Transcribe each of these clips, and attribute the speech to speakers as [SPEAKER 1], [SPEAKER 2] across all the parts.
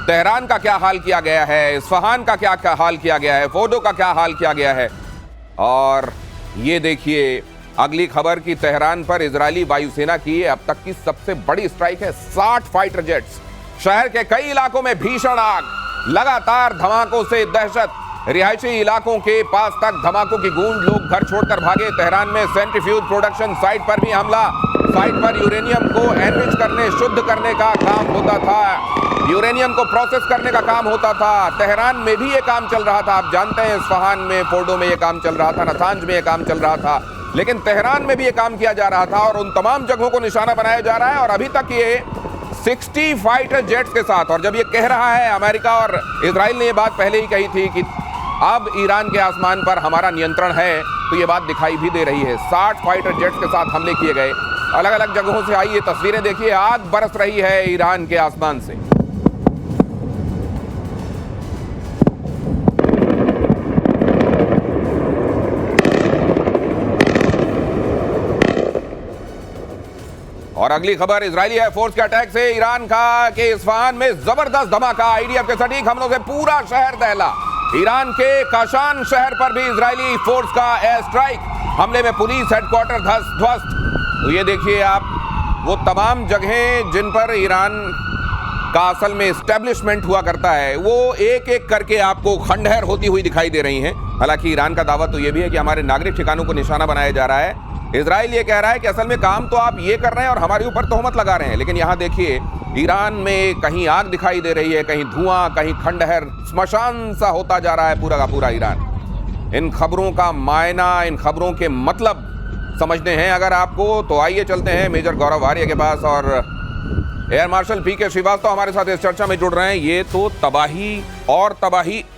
[SPEAKER 1] Tehran का क्या हाल किया गया है, इस्फहान का क्या हाल किया गया है, फोर्डो का क्या हाल किया गया है। और ये देखिए अगली खबर की तेहरान पर इजरायली वायुसेना की अब तक की सबसे बड़ी स्ट्राइक है। 60 फाइटर जेट्स, शहर के कई इलाकों में भीषण आग, लगातार धमाकों से दहशत, रिहायशी इलाकों के पास तक धमाकों की गूंज, लोग घर छोड़कर भागे। तेहरान में सेंट्रीफ्यूज प्रोडक्शन साइट पर भी हमला। साइट पर यूरेनियम को एनरिच करने, शुद्ध करने का काम होता था, यूरेनियम को प्रोसेस करने का काम होता था। तेहरान में भी ये काम चल रहा था, आप जानते हैं, इस्फहान में, फोर्डो में ये काम चल रहा था, नतांज में ये काम चल रहा था, लेकिन तेहरान में भी ये काम किया जा रहा था और उन तमाम जगहों को निशाना बनाया जा रहा है। और अभी तक ये 60 फाइटर जेट्स के साथ, और जब ये कह रहा है अमेरिका और इजराइल ने ये बात पहले ही कही थी कि अब ईरान के आसमान पर हमारा नियंत्रण है, तो ये बात दिखाई भी दे रही है। 60 फाइटर जेट्स के साथ हमले किए गए, अलग अलग जगहों से आई ये तस्वीरें देखिए, आग बरस रही है ईरान के आसमान से। और अगली खबर, इजरायली एयरफोर्स के अटैक से ईरान के इस्फहान में जबरदस्त धमाका। आईडीएफ के सटीक हमलों से पूरा शहर दहला। ईरान के काशान शहर पर भी इजरायली फोर्स का एयर स्ट्राइक, हमले में पुलिस हेडक्वार्टर ध्वस्त। तो ये देखिए आप वो तमाम जगहें जिन पर ईरान का असल में एस्टेब्लिशमेंट हुआ करता है, वो एक एक करके आपको खंडहर होती हुई दिखाई दे रही हैं। हालांकि ईरान का दावा तो ये भी है कि हमारे नागरिक ठिकानों को निशाना बनाया जा रहा है। इजराइल ये कह रहा है कि असल में काम तो आप ये कर रहे हैं और हमारे ऊपर तोहमत लगा रहे हैं। लेकिन यहाँ देखिए ईरान में कहीं आग दिखाई दे रही है, कहीं धुआं, कहीं खंडहर, स्मशान सा होता जा रहा है पूरा का पूरा ईरान। इन खबरों का मायना, इन खबरों के मतलब समझने हैं अगर आपको, तो आइए चलते हैं मेजर गौरव आर्य के पास। और एयर मार्शल पीके श्रीवास्तव हमारे साथ इस चर्चा में जुड़ रहे हैं। ये तो तबाही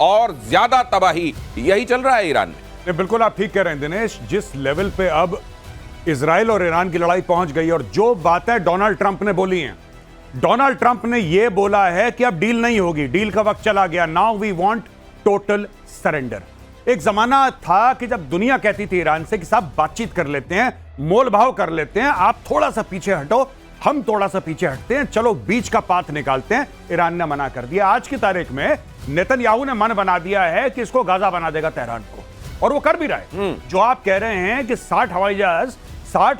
[SPEAKER 1] और ज्यादा तबाही यही चल रहा है ईरान में।
[SPEAKER 2] बिल्कुल आप ठीक कह रहे हैं दिनेश, जिस लेवल पे अब इजराइल और ईरान की लड़ाई पहुंच गई, और जो बातें डोनाल्ड ट्रंप ने बोली हैं, डोनाल्ड ट्रंप ने यह बोला है कि अब डील नहीं होगी, डील का वक्त चला गया, now we want total surrender. एक जमाना था कि जब दुनिया कहती थी ईरान से कि साहब बातचीत कर लेते हैं, मोल भाव कर लेते हैं, आप थोड़ा सा पीछे हटो, हम थोड़ा सा पीछे हटते हैं, चलो बीच का पाथ निकालते हैं। ईरान ने मना कर दिया। आज की तारीख में नेतन्याहू ने मन बना दिया है कि इसको गाजा बना देगा तेहरान को, और वो कर भी रहा है। जो आप कह रहे हैं कि 60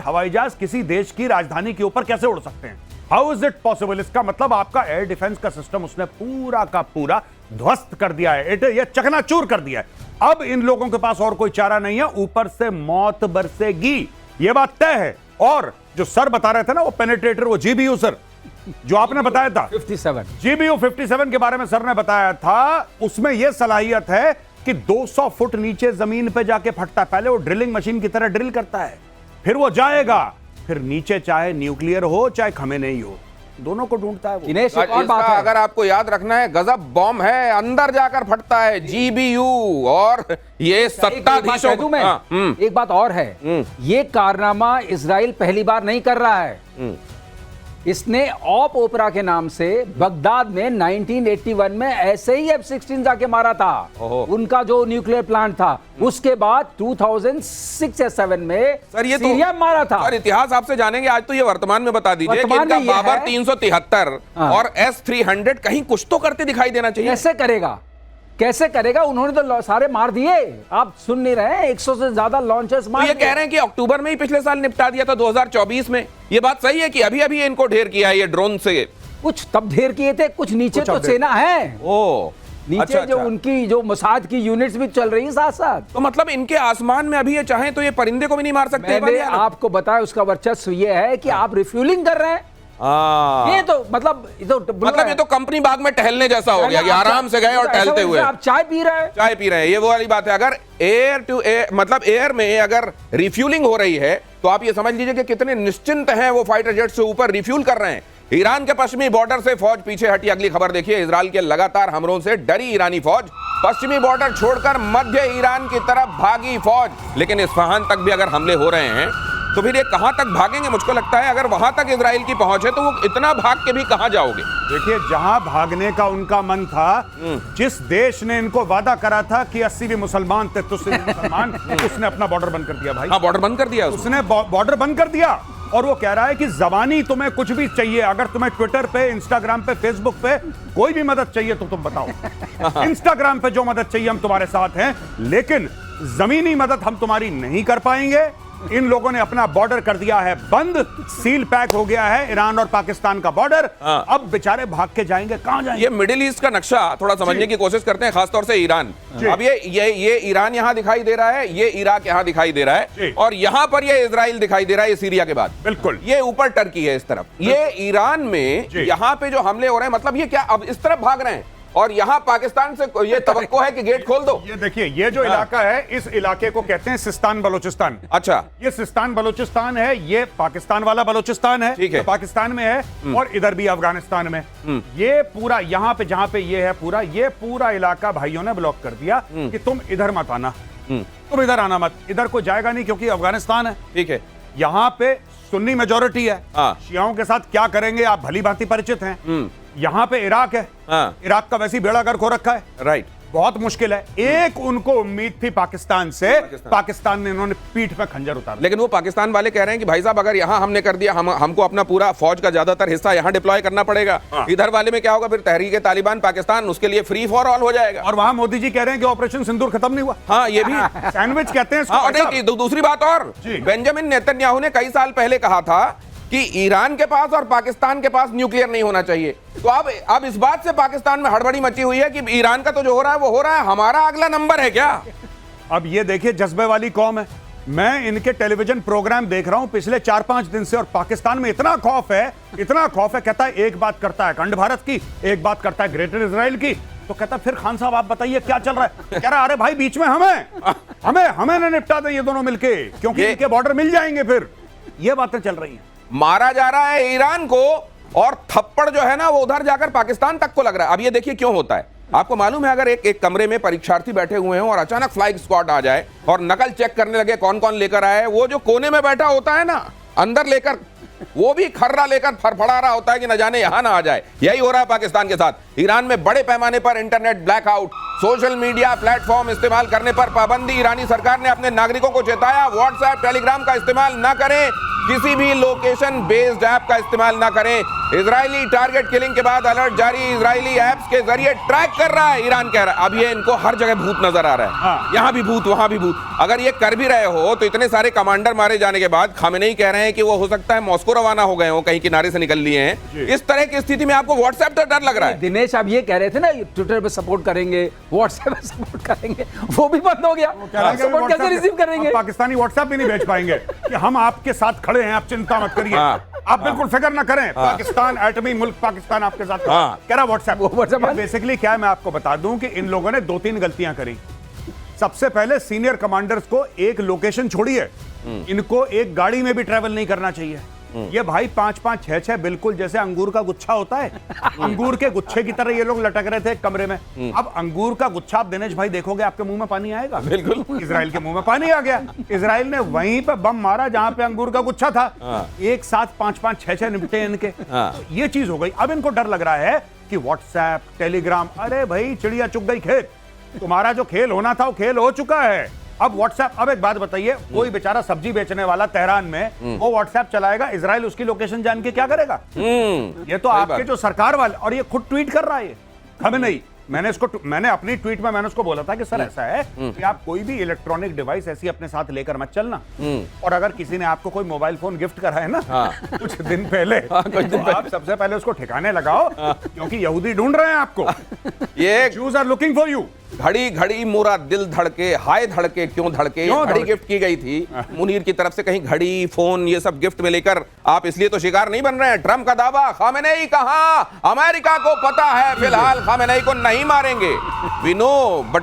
[SPEAKER 2] हवाई जहाज किसी देश की राजधानी के ऊपर कैसे उड़ सकते हैं, हाउ इज इट पॉसिबल? इसका मतलब आपका एयर डिफेंस का सिस्टम उसने पूरा का पूरा ध्वस्त कर दिया है, ये चकनाचूर कर दिया है। अब इन लोगों के पास और कोई चारा नहीं है, ऊपर से मौत बरसेगी, ये बात तय है। और जो सर बता रहे थे ना, वो पेनिट्रेटर, वो जीबीयू सर जो आपने बताया था 57 जीबीयू 57 के बारे में सर ने बताया था, उसमें यह सलाहियत है कि 200 फुट नीचे जमीन पे जाके फटता है। पहले वो ड्रिलिंग मशीन की तरह ड्रिल करता है, फिर वो जाएगा, फिर नीचे चाहे न्यूक्लियर हो चाहे खमेनेई हो, दोनों को ढूंढता है दिनेश।
[SPEAKER 1] और बात है, अगर आपको याद रखना है, गजब बॉम्ब है, अंदर जाकर फटता है जीबीयू। और ये सत्ताधीशों
[SPEAKER 3] एक बात और है, ये कारनामा इजराइल पहली बार नहीं कर रहा है। इसने ऑप ओपरा के नाम से बगदाद में 1981 में ऐसे ही F-16 जाके मारा था, उनका जो न्यूक्लियर प्लांट था। उसके बाद 2006 या 7 में
[SPEAKER 1] सर ये
[SPEAKER 3] सीरिया में मारा था।
[SPEAKER 1] सर इतिहास आपसे जानेंगे, आज तो ये वर्तमान में बता दीजिए कि इनका बाबर 373 और S-300 कहीं कुछ तो करते दिखाई देना चाहिए।
[SPEAKER 3] कैसे करेगा? उन्होंने तो सारे मार दिए, आप सुन नहीं रहे, 100 से ज्यादा लॉन्चर्स मार दिए।
[SPEAKER 1] ये कह रहे हैं कि अक्टूबर में ही पिछले साल निपटा दिया था 2024 में। ये बात सही है कि अभी अभी इनको ढेर किया है ये ड्रोन से?
[SPEAKER 3] कुछ तब ढेर किए थे, कुछ नीचे तो सेना है, नीचे जो उनकी जो मसाद की यूनिट्स भी चल रही है साथ साथ।
[SPEAKER 1] तो मतलब इनके आसमान में अभी ये चाहें तो ये परिंदे को भी नहीं मार सकते।
[SPEAKER 3] मैंने आपको बताया उसका वर्चस्व ये है कि आप रिफ्यूलिंग कर रहे हैं। ये तो मतलब
[SPEAKER 1] ये तो कंपनी बाग में टहलने जैसा हो गया कि आराम से गए और टहलते हुए
[SPEAKER 3] आप चाय पी रहे हैं।
[SPEAKER 1] ये वो वाली बात है। अगर एयर टू एयर मतलब एयर में अगर रिफ्यूलिंग हो रही है, तो आप ये समझ लीजिए कि कितने निश्चिंत हैं वो फाइटर जेट से ऊपर रिफ्यूल कर रहे हैं। ईरान के पश्चिमी बॉर्डर से फौज पीछे हटी। अगली खबर देखिए, इजराइल के लगातार हमलों से डरी ईरानी फौज, पश्चिमी बॉर्डर छोड़कर मध्य ईरान की तरफ भागी फौज। लेकिन इस्फहान तक भी अगर हमले हो रहे हैं तो फिर ये कहां तक भागेंगे? मुझको लगता है अगर वहां तक इजराइल की पहुंच है तो वो इतना भाग के भी कहां जाओगे?
[SPEAKER 2] देखिए, जहां भागने का उनका मन था, जिस देश ने इनको वादा करा था कि 80 भी मुसलमान थे, तो मुसलमान उसने अपना बॉर्डर बंद कर दिया भाई।
[SPEAKER 1] हाँ, बॉर्डर बंद कर दिया
[SPEAKER 2] उसने बॉर्डर बंद कर दिया। और वो कह रहा है कि जबानी तुम्हें कुछ भी चाहिए, अगर तुम्हें ट्विटर पे, इंस्टाग्राम पे, फेसबुक पे कोई भी मदद चाहिए तो तुम बताओ। इंस्टाग्राम पे जो मदद चाहिए हम तुम्हारे साथ हैं, लेकिन जमीनी मदद हम तुम्हारी नहीं कर पाएंगे। इन लोगों ने अपना बॉर्डर कर दिया है बंद, सील पैक हो गया है ईरान और पाकिस्तान का बॉर्डर। अब बेचारे भाग के जाएंगे, कहां जाएंगे?
[SPEAKER 1] ये मिडिल ईस्ट का नक्शा थोड़ा समझने की कोशिश करते हैं, खासतौर से ईरान। अब ये ईरान यहां दिखाई दे रहा है, ये इराक यहां दिखाई दे रहा है, और यहां पर ये इजराइल दिखाई दे रहा है, ये सीरिया के बाद।
[SPEAKER 2] बिल्कुल।
[SPEAKER 1] ये ऊपर टर्की है इस तरफ, ये ईरान में यहां पे जो हमले हो रहे हैं, मतलब ये क्या अब इस तरफ भाग रहे हैं, और यहां पाकिस्तान से ये तवक्को है कि गेट खोल दो।
[SPEAKER 2] ये देखिए, ये जो इलाका है, इस इलाके को कहते हैं सिस्तान बलोचिस्तान।
[SPEAKER 1] अच्छा,
[SPEAKER 2] ये सिस्तान बलोचिस्तान है, ये पाकिस्तान वाला बलोचिस्तान है,
[SPEAKER 1] ठीक है।
[SPEAKER 2] तो पाकिस्तान में है, और इधर भी अफगानिस्तान में। ये पूरा यहां पे जहां पे ये है पूरा, ये पूरा इलाका भाइयों ने ब्लॉक कर दिया कि तुम इधर मत आना, तुम इधर आना मत, इधर कोई जाएगा नहीं क्योंकि अफगानिस्तान है।
[SPEAKER 1] ठीक है।
[SPEAKER 2] यहां पे सुन्नी मेजोरिटी है,
[SPEAKER 1] हाँ।
[SPEAKER 2] शियाओं के साथ क्या करेंगे आप भली भांति परिचित हैं। यहां पे इराक है,
[SPEAKER 1] हाँ।
[SPEAKER 2] इराक का वैसे ही बेड़ा गर्क हो रखा है,
[SPEAKER 1] राइट।
[SPEAKER 2] बहुत मुश्किल है। एक उनको उम्मीद थी पाकिस्तान से, पाकिस्तान ने इन्होंने पीठ पे खंजर उतारा।
[SPEAKER 1] लेकिन वो पाकिस्तान वाले कह रहे हैं कि भाई साहब, अगर यहां हमने कर दिया, हमको अपना पूरा फौज का ज्यादातर हिस्सा यहां डिप्लॉय करना पड़ेगा। इधर वाले में क्या होगा फिर? तहरीक तालिबान पाकिस्तान, उसके लिए फ्री फॉर ऑल हो जाएगा।
[SPEAKER 2] और वहां मोदी जी कह रहे हैं कि ऑपरेशन सिंदूर खत्म नहीं हुआ।
[SPEAKER 1] हाँ, ये भी
[SPEAKER 2] सैंडविच कहते हैं इसको।
[SPEAKER 1] हाँ, और नहीं, दूसरी बात और, बेंजामिन नेतन्याहू ने कई साल पहले कहा था कि ईरान के पास और पाकिस्तान के पास न्यूक्लियर नहीं होना चाहिए। तो अब इस बात से पाकिस्तान में हड़बड़ी मची हुई है कि ईरान का तो जो हो रहा है वो हो रहा है, हमारा अगला नंबर है क्या?
[SPEAKER 2] अब ये देखिए, जज्बे वाली कौम है। मैं इनके टेलीविजन प्रोग्राम देख रहा हूं पिछले 4-5 दिन से, और पाकिस्तान में इतना खौफ है, इतना खौफ है। कहता है एक बात करता है अखंड भारत की, एक बात करता है ग्रेटर इजराइल की। तो कहता फिर खान साहब आप बताइए क्या चल रहा है? कह रहा अरे भाई बीच में हमें ना निपटा दें ये दोनों मिलके, क्योंकि इनके बॉर्डर मिल जाएंगे फिर। ये बातें चल रही हैं।
[SPEAKER 1] मारा जा रहा है ईरान को, और थप्पड़ जो है ना वो उधर जाकर पाकिस्तान तक को लग रहा है। अब ये देखिए क्यों होता है। आपको मालूम है, अगर एक कमरे में परीक्षार्थी बैठे हुए हैं और अचानक फ्लाइंग स्क्वाड आ जाए और नकल चेक करने लगे कौन कौन लेकर आए, वो जो कोने में बैठा होता है ना, अंदर लेकर वो भी खर्रा लेकर फड़फड़ा रहा होता है कि न जाने यहां ना आ जाए। यही हो रहा है पाकिस्तान के साथ। ईरान में बड़े पैमाने पर internet blackout, social media platform इस्तेमाल करने पर पाबंदी। ईरानी सरकार ने अपने नागरिकों को चेताया, व्हाट्सएप, टेलीग्राम का इस्तेमाल न करें, किसी भी लोकेशन बेस्ड ऐप का इस्तेमाल ना करें। इजरायली टारगेट किलिंग के बाद अलर्ट जारी, इजरायली ऐप्स के जरिए ट्रैक कर रहा है ईरान, कह रहा है। अब ये इनको हर जगह भूत नजर आ रहा है।
[SPEAKER 2] हाँ।
[SPEAKER 1] यहां भी भूत, वहां भी भूत। अगर ये कर भी रहे हो तो इतने सारे कमांडर मारे जाने के बाद खामेनेई कह रहे हैं कि वो हो सकता है मॉस्को रवाना हो गए हो, कहीं किनारे से निकल लिए हैं। इस तरह की स्थिति में आपको व्हाट्सएप तो डर लग रहा है।
[SPEAKER 3] दिनेश, आप ये कह रहे थे ना ट्विटर पे सपोर्ट करेंगे, व्हाट्सएप पे सपोर्ट करेंगे, वो भी बंद हो गया। सपोर्ट कैसे रिसीव करेंगे?
[SPEAKER 2] पाकिस्तानी व्हाट्सएप भी नहीं भेज पाएंगे कि हम आपके साथ खड़े हैं, आप चिंता मत करिए, आप बिल्कुल फिक्र ना करें, पाकिस्तान एटमी मुल्क पाकिस्तान आपके साथ। कह रहा व्हाट्सएप। बेसिकली क्या है, मैं आपको बता दूं कि इन लोगों ने 2-3 गलतियां करी। सबसे पहले सीनियर कमांडर्स को एक लोकेशन छोड़िए, इनको एक गाड़ी में भी ट्रैवल नहीं करना चाहिए। ये भाई 5-5, 6-6 बिल्कुल जैसे अंगूर का गुच्छा होता है, अंगूर के गुच्छे की तरह ये लोग लटक रहे थे एक कमरे में। अब अंगूर का गुच्छा आप दिनेश भाई देखोगे, आपके मुंह में पानी आएगा।
[SPEAKER 1] बिल्कुल।
[SPEAKER 2] इजराइल के मुंह में पानी आ गया। इजराइल ने वहीं पे बम मारा जहां पे अंगूर का गुच्छा था। एक साथ 5-5, 6-6 निपटे इनके। तो ये चीज हो गई। अब इनको डर लग रहा है कि व्हाट्सएप, टेलीग्राम, अरे भाई चिड़िया चुग गई खेत, तुम्हारा जो खेल होना था वो खेल हो चुका है। अब व्हाट्सएप, अब एक बात बताइए, कोई बेचारा सब्जी बेचने वाला तेहरान में वो व्हाट्सएप चलाएगा, इजराइल उसकी लोकेशन जान के क्या करेगा? ये तो आपके जो सरकार वाले, और ये खुद ट्वीट कर रहा है, हमें नहीं। मैंने अपनी ट्वीट में मैंने उसको बोला था कि सर ऐसा है कि आप कोई भी इलेक्ट्रॉनिक डिवाइस ऐसी अपने साथ लेकर मत चलना, और अगर किसी ने आपको कोई मोबाइल फोन गिफ्ट करा है ना कुछ दिन पहले, तो आप सबसे पहले उसको ठिकाने लगाओ, क्योंकि यहूदी ढूंढ रहे हैं आपको।
[SPEAKER 1] ये
[SPEAKER 2] Jews are looking for you।
[SPEAKER 1] घड़ी घड़ी मोरा दिल धड़के, हाय धड़के क्यों धड़के, घड़ी गिफ्ट की गई थी मुनीर की तरफ से। कहीं घड़ी, फोन, ये सब गिफ्ट में लेकर आप इसलिए तो शिकार नहीं बन रहे हैं। ट्रम्प का दावा, खामेनेई कहां, अमेरिका को पता है फिलहाल खामेनेई को नहीं मारेंगे। We know but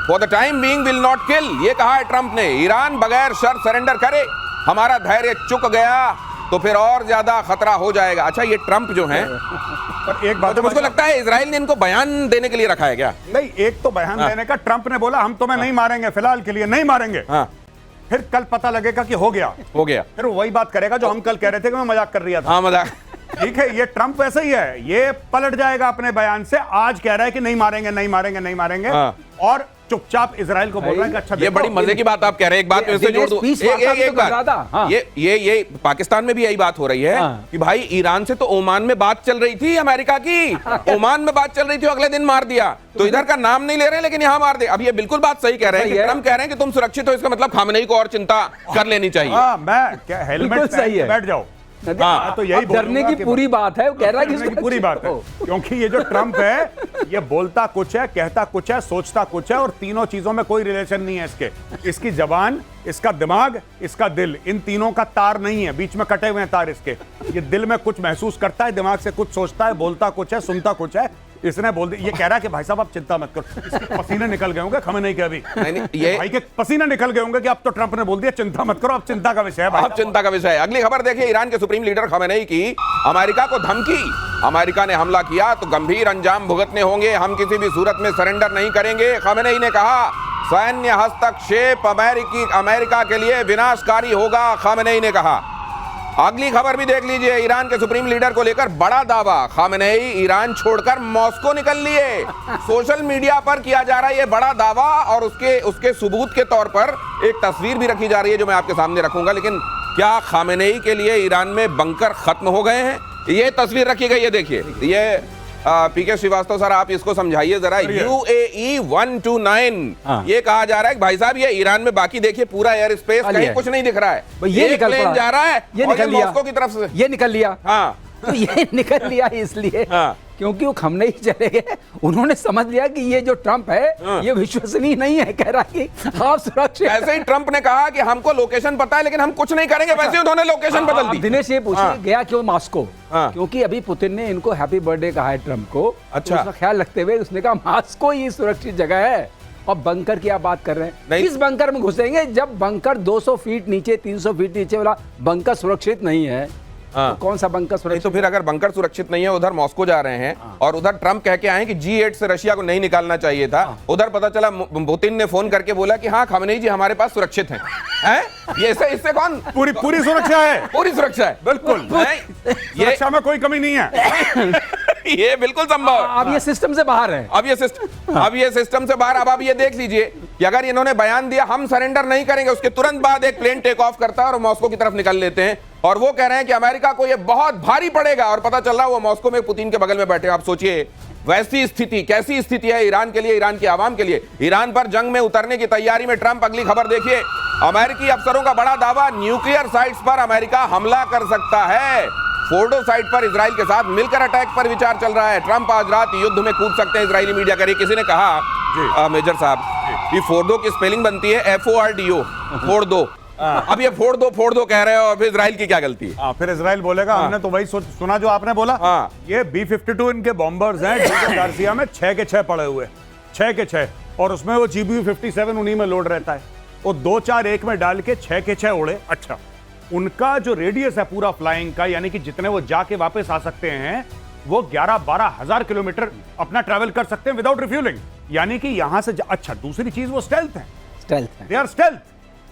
[SPEAKER 1] for the time being will not kill, ये कहा है ट्रम्प ने। ईरान बगैर शर्त सरेंडर करे, हमारा धैर्य चुक गया तो फिर और ज्यादा खतरा हो जाएगा। अच्छा, ये ट्रम्प जो है,
[SPEAKER 2] पर एक बात
[SPEAKER 1] तो मुझको लगता है इजराइल ने इनको बयान देने के लिए रखा है क्या?
[SPEAKER 2] नहीं, एक तो बयान देने का, ट्रम्प ने बोला हम तुम्हें नहीं मारेंगे, फिलहाल के लिए नहीं मारेंगे। फिर कल पता लगेगा कि हो गया, फिर वही बात करेगा जो हम कल कह रहे थे कि मैं मजाक कर रहा था।
[SPEAKER 1] हाँ, मजाक।
[SPEAKER 2] ठीक है, ये ट्रम्प वैसे ही है, ये पलट जाएगा अपने बयान से। आज कह रहा है कि नहीं मारेंगे, नहीं मारेंगे, नहीं मारेंगे, और चुपचाप इजराइल को बोल रहा है कि अच्छा
[SPEAKER 1] ये बड़ी मजे की बात आप कह रहे हैं। एक बात मैं इससे जोड़ दूं, एक बात, ये पाकिस्तान में भी यही बात हो रही है कि भाई ईरान से तो ओमान में बात चल रही थी, अमेरिका की ओमान में बात चल रही थी, अगले दिन मार दिया। तो इधर का नाम नहीं ले रहे लेकिन यहां मार दे। अब ये बिल्कुल बात सही कह रहे हैं कि ट्रम्प कह रहे हैं कि तुम सुरक्षित हो, इसका मतलब खामनेई को और चिंता कर लेनी चाहिए।
[SPEAKER 2] मैं क्या हेलमेट सही है, बैठ जाओ।
[SPEAKER 3] हाँ, तो यही डरने की पूरी बात है, वो कह रहा है कि
[SPEAKER 2] पूरी बात है, क्योंकि ये जो ट्रम्प है ये बोलता कुछ है, कहता कुछ है, सोचता कुछ है, और तीनों चीजों में कोई रिलेशन नहीं है इसके। इसकी जबान, इसका दिमाग, इसका दिल, इन तीनों का तार नहीं है, बीच में कटे हुए हैं तार इसके। ये दिल में कुछ महसूस करता है, दिमाग से कुछ सोचता है, बोलता कुछ है, सुनता कुछ है। इसने बोल दिया, ये कह रहा है कि भाई साहब आप चिंता मत करो, इसके पसीने निकल गए होंगे, खमेनेई के अभी ये भाई के पसीने निकल गए होंगे कि अब तो ट्रंप ने बोल दिया चिंता मत करो, अब चिंता का विषय है भाई,
[SPEAKER 1] अब चिंता का विषय है। अगली खबर देखिए, ईरान के सुप्रीम लीडर खमेनेई की अमेरिका को धमकी। अमेरिका ने हमला किया तो गंभीर अंजाम भुगतने होंगे, हम किसी भी सूरत में सरेंडर नहीं करेंगे। खमेनेई ने कहा सैन्य हस्तक्षेप अमेरिका के लिए विनाशकारी होगा, खमेनेई ने कहा। अगली खबर भी देख लीजिए, ईरान के सुप्रीम लीडर को लेकर बड़ा दावा, खामेनेई ईरान छोड़कर मॉस्को निकल लिए। सोशल मीडिया पर किया जा रहा है ये बड़ा दावा, और उसके सबूत के तौर पर एक तस्वीर भी रखी जा रही है जो मैं आपके सामने रखूंगा। लेकिन क्या खामेनेई के लिए ईरान में बंकर खत्म हो गए हैं? ये तस्वीर रखी गई है, देखिए। ये पीके श्रीवास्तव सर, आप इसको समझाइए जरा। UAE 129 ये कहा जा रहा है कि भाई साहब ये ईरान में, बाकी देखिए पूरा एयर स्पेस कहीं कुछ नहीं दिख रहा है, ये प्लेन जा रहा है, ये निकल लिया मॉस्को की तरफ से,
[SPEAKER 3] ये निकल लिया।
[SPEAKER 1] हाँ,
[SPEAKER 3] तो ये निकल लिया इसलिए क्योंकि वो खमनेई चले गए, उन्होंने समझ लिया कि ये जो ट्रंप है ये विश्वसनीय नहीं है, कह रहा है कि आप सुरक्षित।
[SPEAKER 1] ऐसे ही ट्रंप ने कहा कि हमको लोकेशन पता है लेकिन हम कुछ नहीं करेंगे, वैसे उन्होंने लोकेशन बदल दी।
[SPEAKER 3] दिनेश ये पूछिए गया क्यों मॉस्को? क्योंकि अभी पुतिन ने इनको हैप्पी बर्थडे कहा है ट्रंप को, अच्छा, उसका ख्याल रखते हुए उसने कहा मॉस्को ही सुरक्षित जगह है। अब बंकर की आप बात कर रहे हैं, किस बंकर में घुसेंगे जब बंकर 200 फीट नीचे, 300 फीट नीचे वाला बंकर सुरक्षित नहीं है? तो कौन सा बंकर सुरक्षित?
[SPEAKER 1] तो फिर अगर बंकर सुरक्षित नहीं है, उधर मॉस्को जा रहे हैं और उधर ट्रंप कह के आए कि G8 से रशिया को नहीं निकालना चाहिए था, उधर पता चला पुतिन ने फोन करके बोला कि हाँ खमेनेई जी हमारे पास सुरक्षित हैं। ये इससे कौन?
[SPEAKER 2] पूरी सुरक्षा है,
[SPEAKER 1] पूरी सुरक्षा है, बिल्कुल।
[SPEAKER 2] सुरक्षा में कोई कमी नहीं है।
[SPEAKER 1] ये बिल्कुल संभव है।
[SPEAKER 3] अब ये सिस्टम से बाहर है,
[SPEAKER 1] अब ये सिस्टम से बाहर। अब आप ये देख लीजिए कि अगर इन्होंने बयान दिया हम सरेंडर नहीं करेंगे, उसके तुरंत बाद एक प्लेन टेक ऑफ करता है और मॉस्को की तरफ निकल लेते हैं, और वो कह रहे हैं कि अमेरिका को ये बहुत भारी पड़ेगा, और पता चल रहा है वो मॉस्को में पुतिन के बगल में बैठे। आप सोचिए वैसी स्थिति, कैसी स्थिति है ईरान के लिए, ईरान की आवाम के लिए। ईरान पर जंग में उतरने की तैयारी में ट्रंप। अगली खबर देखिए, अमेरिकी अफसरों का बड़ा दावा, न्यूक्लियर साइट्स पर अमेरिका हमला कर सकता है। फोर्डो साइट पर इजराइल के साथ मिलकर अटैक पर विचार चल रहा है। ट्रंप आज रात युद्ध में कूद सकते हैं, इजरायली मीडिया कह रही। किसी ने कहा मेजर साहब कि फोर्डो की स्पेलिंग बनती है FORDO, फोर्डो। अब ये फोड़ दो कह रहे हो, और फिर इजराइल की क्या गलती है?
[SPEAKER 2] फिर इजराइल बोलेगा हमने तो वही सुना जो आपने बोला। ये B-52 इनके बॉम्बर्स हैं, जो गार्सिया में 6 के 6 पड़े हुए, 6 के 6, और उसमें वो GBU-57 उन्हीं में लोड रहता है। वो 2-4-1 में डाल के 6 के 6 उड़े। अच्छा, उनका जो रेडियस है पूरा फ्लाइंग का, यानी कि जितने वो जाके वापस आ सकते हैं, वो 11-12 हजार किलोमीटर अपना ट्रैवल कर सकते हैं विदाउट रिफ्यूलिंग। यानी कि यहां से अच्छा, दूसरी चीज वो स्टेल्थ है, दे आर स्टेल्थ।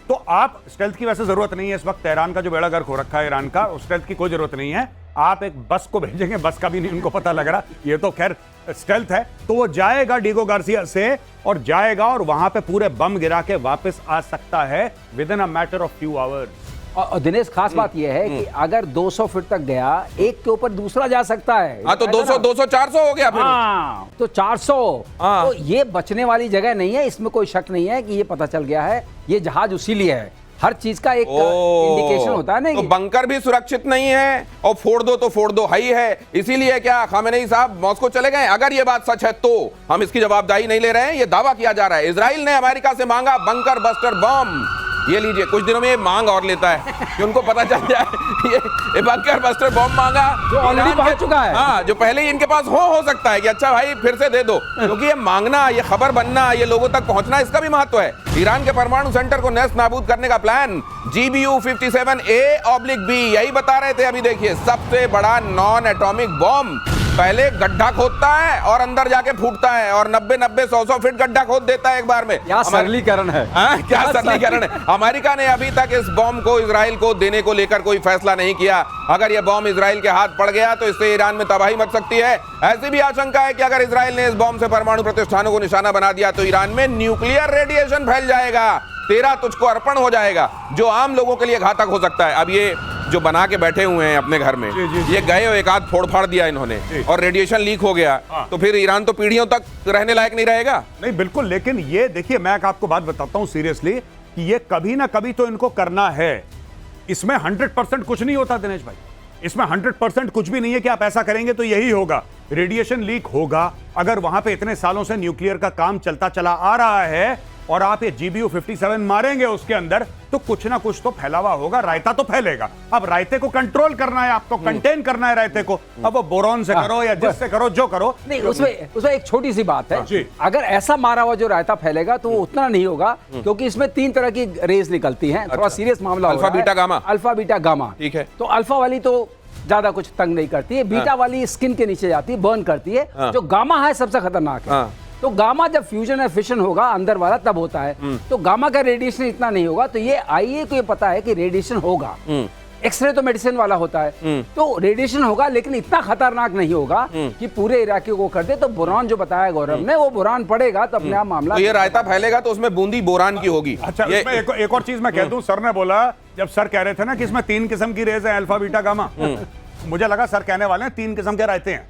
[SPEAKER 2] तो आप स्टेल्थ की वैसे जरूरत नहीं है इस वक्त, तेहरान का जो बेड़ा गर्क हो रखा है ईरान का, स्टेल्थ की कोई जरूरत नहीं है। आप एक बस को भेजेंगे, बस का भी नहीं उनको पता लग रहा, ये तो खैर स्टेल्थ है। तो वो जाएगा डीगो गार्सिया से, और जाएगा और वहां पे पूरे बम गिरा के वापस आ सकता है with in a matter of few hours.
[SPEAKER 3] और दिनेश खास बात यह है कि अगर 200 फीट तक गया, एक के ऊपर दूसरा जा सकता है।
[SPEAKER 1] हाँ, तो 200-400 हो गया फिर।
[SPEAKER 3] तो 400। तो ये बचने वाली जगह नहीं है, इसमें कोई शक नहीं है कि ये पता चल गया है ये जहाज उसी लिए है। हर चीज का एक इंडिकेशन होता है ना।
[SPEAKER 1] तो बंकर भी सुरक्षित नहीं है, और फोड़ दो हाई है। इसीलिए क्या खामेनेई साहब मॉस्को चले गए? अगर ये बात सच है तो हम इसकी जवाबदारी नहीं ले रहे हैं, ये दावा किया जा रहा है। इजराइल ने अमेरिका से मांगा बंकर बस्टर बम। ये लीजिए, कुछ दिनों में ये मांग और लेता है कि उनको पता चल जाए ये बंकर बस्टर बॉम्ब मांगा
[SPEAKER 3] जो ऑलरेडी पहुंच चुका है।
[SPEAKER 1] हाँ, जो पहले ही इनके पास हो सकता है कि अच्छा भाई फिर से दे दो, क्योंकि ये मांगना, ये खबर बनना, ये लोगों तक पहुंचना, इसका भी महत्व है। ईरान के परमाणु सेंटर को नेस्त नाबूद करने का प्लान, GBU-57A/B, यही बता रहे थे। अभी देखिए, सबसे बड़ा नॉन एटॉमिक बॉम्ब पहले गड्ढा खोदता है और अंदर जाके फूटता है और 90-90 100 फीट गड्ढा खोद देता है एक बार में।
[SPEAKER 3] क्या सरलीकरण है।
[SPEAKER 1] क्या सरलीकरण है। अमेरिका ने अभी तक इस बॉम्ब को इजराइल को देने को लेकर कोई फैसला नहीं किया। अगर यह बॉम्ब इजराइल के हाथ पड़ गया तो इससे ईरान में तबाही मच सकती है। ऐसी भी आशंका है कि अगर इजराइल ने इस बॉम्ब से परमाणु प्रतिष्ठानों को निशाना बना दिया तो ईरान में न्यूक्लियर रेडिएशन फैल जाएगा, तेरा तुझको अर्पण हो जाएगा, जो आम लोगों के लिए घातक हो सकता है। अब ये जो बना के बैठे हुए हैं अपने घर में, ये गए और एक आध फोड़ फाड़ दिया इन्होंने और रेडिएशन लीक हो गया, तो फिर ईरान तो पीढ़ियों तक रहने लायक नहीं रहेगा।
[SPEAKER 2] नहीं बिल्कुल, लेकिन ये देखिए मैं आपको बात बताता हूं सीरियसली कि ये कभी ना कभी तो इनको करना है। इसमें 100% कुछ नहीं होता दिनेश भाई, इसमें 100% कुछ भी नहीं है कि आप ऐसा करेंगे तो यही होगा। रेडिएशन लीक होगा। अगर वहां पे इतने सालों से न्यूक्लियर का काम चलता चला आ रहा है और आप ये GBU 57 मारेंगे उसके अंदर, तो कुछ ना कुछ तो फैलावा होगा, रायता तो फैलेगा। अब रायते को कंट्रोल करना है, आपको कंटेन करना है रायते को। अब वो बोरॉन से करो या जिससे करो, जो करो।
[SPEAKER 3] नहीं, उसमें एक छोटी सी बात है। अगर ऐसा मारा हुआ जो रायता फैलेगा तो वो उतना नहीं होगा, क्योंकि इसमें 3 तरह की रेज निकलती हैं। थोड़ा सीरियस मामला
[SPEAKER 1] alpha beta gamma.
[SPEAKER 3] Alpha beta gamma,
[SPEAKER 1] ठीक है।
[SPEAKER 3] तो अल्फा वाली तो ज्यादा कुछ तंग नहीं करती है, बीटा वाली स्किन के नीचे जाती है, बर्न करती है। जो गामा है सबसे खतरनाक है। तो गामा जब फ्यूजन या फिशन होगा अंदर वाला तब होता है। तो गामा का रेडिएशन इतना नहीं होगा। तो ये आईए को ये पता है कि रेडिएशन होगा। एक्सरे तो मेडिसिन वाला होता है, तो रेडिएशन होगा लेकिन इतना खतरनाक नहीं होगा कि पूरे इलाके को कर दे। तो बोरान जो बताया गौरव ने, वो बोरान पड़ेगा तो अपने आप मामला।
[SPEAKER 1] तो ये रायता फैलेगा तो उसमें बूंदी बोरान की होगी।
[SPEAKER 2] अच्छा, इसमें एक और चीज मैं कह दूं, सर ने बोला, जब सर कह रहे थे ना कि इसमें 3 किस्म की रेज है, अल्फा बीटा गामा, मुझे लगा सर कहने वाले हैं 3 किस्म के रायते हैं।